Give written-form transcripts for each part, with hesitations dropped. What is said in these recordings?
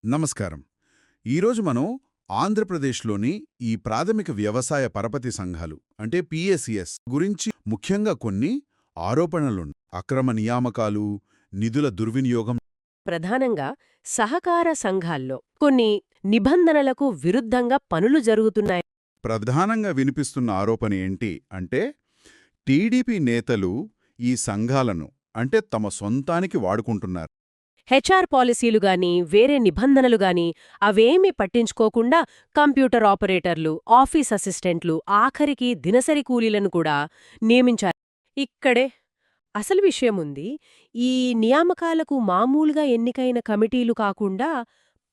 నమస్కారం. ఈరోజు మనం ఆంధ్రప్రదేశ్లోని ఈ ప్రాథమిక వ్యవసాయ పరపతి సంఘాలు అంటే పిఎసిఎస్ గురించి ముఖ్యంగా కొన్ని ఆరోపణలున్నాయి. అక్రమ నియామకాలు, నిధుల దుర్వినియోగం. ప్రధానంగా సహకార సంఘాల్లో కొన్ని నిబంధనలకు విరుద్ధంగా పనులు జరుగుతున్నాయి. ప్రధానంగా వినిపిస్తున్న ఆరోపణ ఏంటి అంటే టీడీపీ నేతలు ఈ సంఘాలను అంటే తమ సొంతానికి వాడుకుంటున్నారు. హెచ్ఆర్ పాలసీలుగాని వేరే నిబంధనలుగాని అవేమీ పట్టించుకోకుండా కంప్యూటర్ ఆపరేటర్లు, ఆఫీస్ అసిస్టెంట్లు, ఆఖరికి దినసరి కూలీలను కూడా నియమించారు. ఇక్కడే అసలు విషయముంది. ఈ నియామకాలకు మామూలుగా ఎన్నికైన కమిటీలు కాకుండా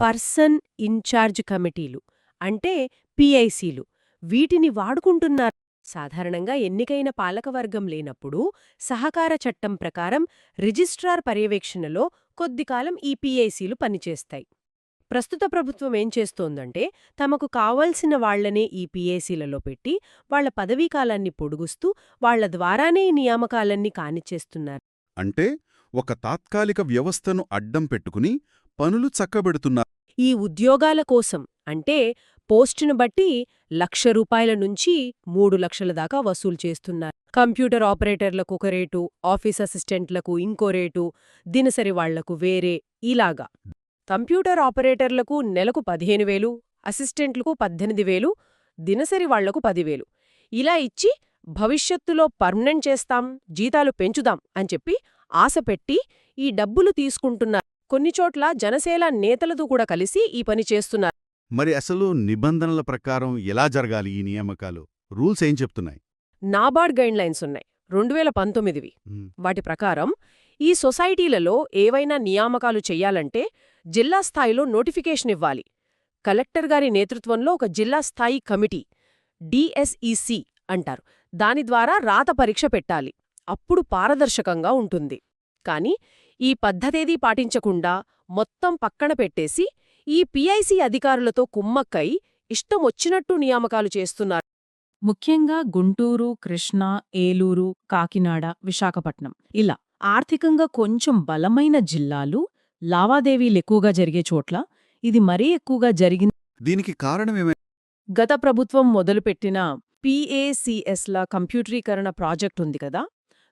పర్సన్ ఇన్ఛార్జ్ కమిటీలు అంటే పిఐసీలు వీటిని వాడుకుంటున్నారు. సాధారణంగా ఎన్నికైన పాలకవర్గం లేనప్పుడు సహకార చట్టం ప్రకారం రిజిస్ట్రార్ పర్యవేక్షణలో కొద్దికాలం ఈ పిఐసీలు పనిచేస్తాయి. ప్రస్తుత ప్రభుత్వం ఏం చేస్తోందంటే తమకు కావాల్సిన వాళ్లనే ఈ పిఐసీలలో పెట్టి వాళ్ల పదవీకాలాన్ని పొడుగుస్తూ వాళ్ల ద్వారానే ఈ నియామకాలన్నీ కానిచ్చేస్తున్నారు. అంటే ఒక తాత్కాలిక వ్యవస్థను అడ్డం పెట్టుకుని పనులు చక్కబెడుతున్నారు. ఈ ఉద్యోగాల కోసం అంటే పోస్టును బట్టి ₹1,00,000 నుంచి 3,00,000 దాకా వసూలు చేస్తున్నారు. కంప్యూటర్ ఆపరేటర్లకు ఒక రేటు, ఆఫీస్ అసిస్టెంట్లకు ఇంకో రేటు, దినసరి వాళ్లకు వేరే, ఇలాగా. కంప్యూటర్ ఆపరేటర్లకు నెలకు 15,000, అసిస్టెంట్లకు 18,000, దినసరి వాళ్లకు 10,000 ఇలా ఇచ్చి భవిష్యత్తులో పర్మనెంట్ చేస్తాం, జీతాలు పెంచుదాం అని చెప్పి ఆశపెట్టి ఈ డబ్బులు తీసుకుంటున్నారు. కొన్ని చోట్ల జనసేన నేతలతో కూడా కలిసి ఈ పని చేస్తున్నారు. మరి అసలు నిబంధనల ప్రకారం ఎలా జరగాలి ఈ నియామకాలు? రూల్స్ ఏం చెప్తున్నాయి? నాబార్డ్ గైడ్లైన్స్ ఉన్నాయి 2019వి. వాటి ప్రకారం ఈ సొసైటీలలో ఏవైనా నియామకాలు చెయ్యాలంటే జిల్లా స్థాయిలో నోటిఫికేషన్ ఇవ్వాలి. కలెక్టర్ గారి నేతృత్వంలో ఒక జిల్లా స్థాయి కమిటీ డిఎస్ఈసి అంటారు. దాని ద్వారా రాత పరీక్ష పెట్టాలి. అప్పుడు పారదర్శకంగా ఉంటుంది. కాని ఈ పద్ధతేదీ పాటించకుండా మొత్తం పక్కన పెట్టేసి ఈ పిఐసి అధికారులతో కుమ్మక్కై ఇష్టమొచ్చినట్టు నియామకాలు చేస్తున్నారు. ముఖ్యంగా గుంటూరు, కృష్ణా, ఏలూరు, కాకినాడ, విశాఖపట్నం ఇలా ఆర్థికంగా కొంచెం బలమైన జిల్లాలు, లావాదేవీలెక్కువగా జరిగే చోట్ల ఇది మరీ ఎక్కువగా జరిగింది. దీనికి కారణమేమే? గత ప్రభుత్వం మొదలుపెట్టిన పిఏసిఎస్ల కంప్యూటరీకరణ ప్రాజెక్ట్ ఉంది కదా,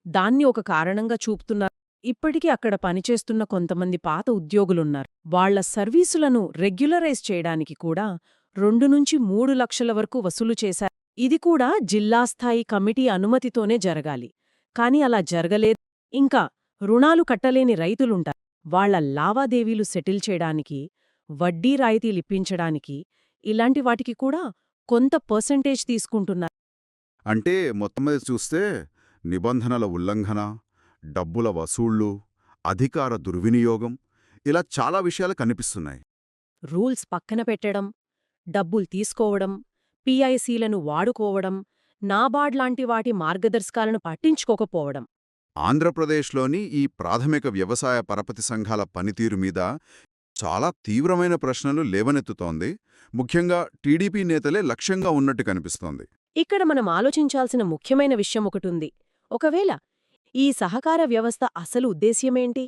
దాన్ని ఒక కారణంగా చూపుతున్నారు. ఇప్పటికీ అక్కడ పనిచేస్తున్న కొంతమంది పాత ఉద్యోగులున్నారు. వాళ్ల సర్వీసులను రెగ్యులరైజ్ చేయడానికి కూడా 2 నుంచి 3 లక్షల వరకు వసూలు చేశారు. ఇది కూడా జిల్లాస్థాయి కమిటీ అనుమతితోనే జరగాలి. కాని అలా జరగలేదు. ఇంకా రుణాలు కట్టలేని రైతులుంటారు. వాళ్ల లావాదేవీలు సెటిల్ చేయడానికి, వడ్డీ రాయితీలిప్పించడానికి ఇలాంటి వాటికి కూడా కొంత పర్సెంటేజ్ తీసుకుంటున్నారు. అంటే మొత్తం మీద చూస్తే నిబంధనల ఉల్లంఘన, డబ్బుల వసూళ్లు, అధికార దుర్వినియోగం ఇలా చాలా విషయాలు కనిపిస్తున్నాయి. రూల్స్ పక్కన పెట్టడం, డబ్బులు తీసుకోవడం, పిఐసీలను వాడుకోవడం, నాబార్డ్ లాంటి వాటి మార్గదర్శకాలను పట్టించుకోకపోవడం. ఆంధ్రప్రదేశ్లోని ఈ ప్రాథమిక వ్యవసాయ పరపతి సంఘాల పనితీరు మీద చాలా తీవ్రమైన ప్రశ్నలు లేవనెత్తుతోంది. ముఖ్యంగా టీడీపీ నేతలే లక్ష్యంగా ఉన్నట్టు కనిపిస్తోంది. ఇక్కడ మనం ఆలోచించాల్సిన ముఖ్యమైన విషయం ఒకటుంది. ఒకవేళ ఈ సహకార వ్యవస్థ అసలు ఉద్దేశ్యమేంటి?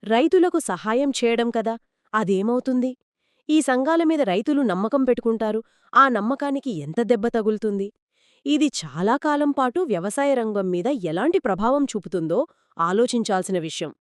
రైతులకు సహాయం చేయడం కదా. అదేమవుతుంది? ఈ సంఘాల మీద రైతులు నమ్మకం పెట్టుకుంటారు. ఆ నమ్మకానికి ఎంత దెబ్బ తగులుతుంది? ఇది చాలా కాలం పాటు వ్యవసాయ రంగం మీద ఎలాంటి ప్రభావం చూపుతుందో ఆలోచించాల్సిన విషయం.